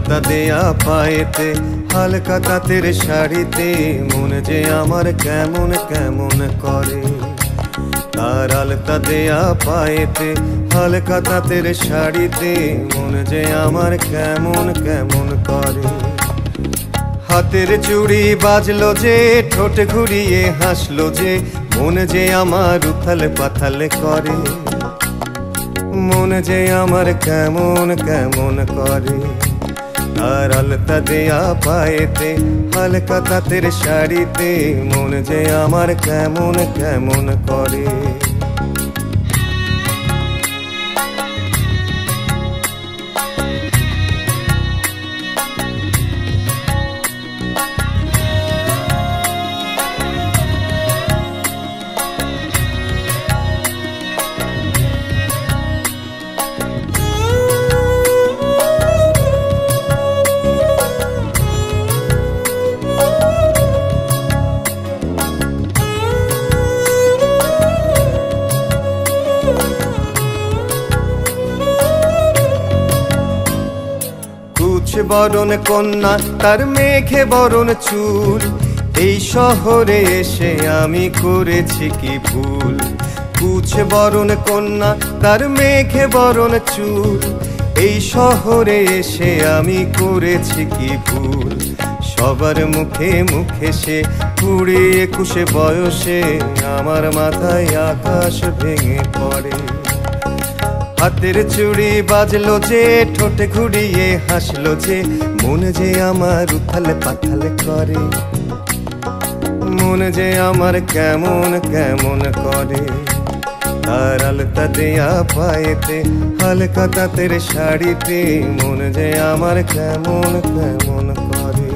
আলতা দেয়া পায়েতে হালকা তাঁতের শাড়িতে মন যে আমার কেমন কেমন করে। তার আলতা দেয়া পায়েতে হালকা তাঁতের শাড়িতে মন যে আমার কেমন কেমন করে। হাতের চুড়ি বাজলো যে ঠোঁট ঘুরিয়ে হাসলো যে মন যে আমার উথাল পাথাল করে। মন যে আমার কেমন কেমন করে। আর আলতা দেয়া পায়েতে হালকা তাঁতের শাড়িতে মন যে আমার কেমন কেমন করে। বরণ কন্যা তার মেঘে বরণ চুল, এই শহরে এসে আমি করেছি কি ভুল। কুচ বরণ কন্যা তার মেঘে বরণ চুল, এই শহরে এসে আমি করেছি কি ভুল। সবার মুখে মুখে সে 20-21 বয়সে আমার মাথায় আকাশ ভেঙে পড়ে। হাতের চুড়ি বাজলো যে ঠোঁট ঘুরিয়ে হাসলো যে মন যে আমার উথাল পাথাল করে। মন যে আমার কেমন কেমন করে। তার আলতা দেয়া পায়েতে হালকা তাঁতের শাড়িতে মন যে আমার কেমন কেমন করে।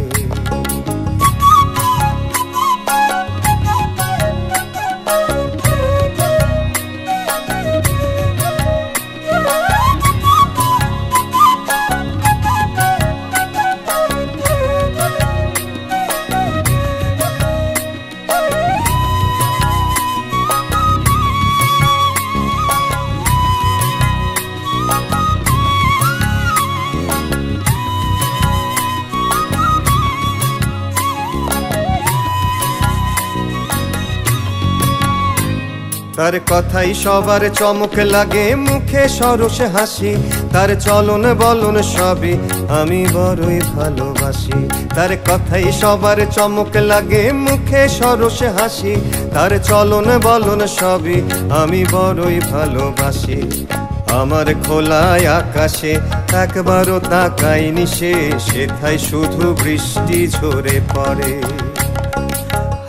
তার কথাই সবার চমক লাগে, মুখে সরস হাসি, তার চলন বলন সবই আমি বড়ই ভালোবাসি। তার কথাই সবার চমক লাগে, মুখে সরস হাসি, তার চলন বলন সবই আমি বড়ই ভালোবাসি। আমার খোলায় আকাশে একবারও তাকায়নি সে, সেথায় শুধু বৃষ্টি ঝরে পড়ে।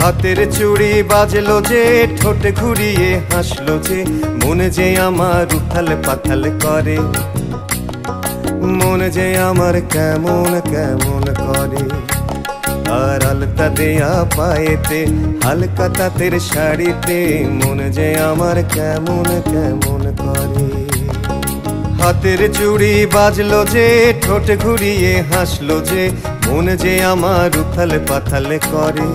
হাতের চুড়ি বাজলো যে ঠোঁট ঘুরিয়ে হাসলো যে মন যে আমার উথাল পাথাল করে। মন যে আমার কেমন কেমন করে। আর আলতা দেয়া পায়েতে হালকা তাঁতের শাড়িতে মন যে আমার কেমন কেমন করে। হাতের চুড়ি বাজলো যে ঠোঁট ঘুরিয়ে হাসলো যে মন যে আমার উথাল পাথাল করে।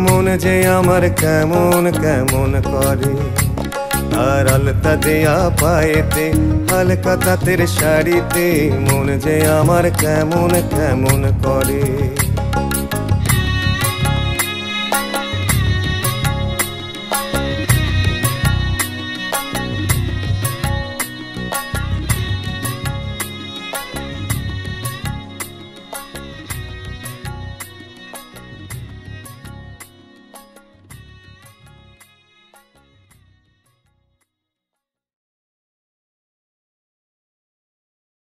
মন যে আমার কেমন কেমন করে। আর আলতা দেয়া পায়েতে হালকা তাঁতের শাড়িতে মন যে আমার কেমন কেমন করে।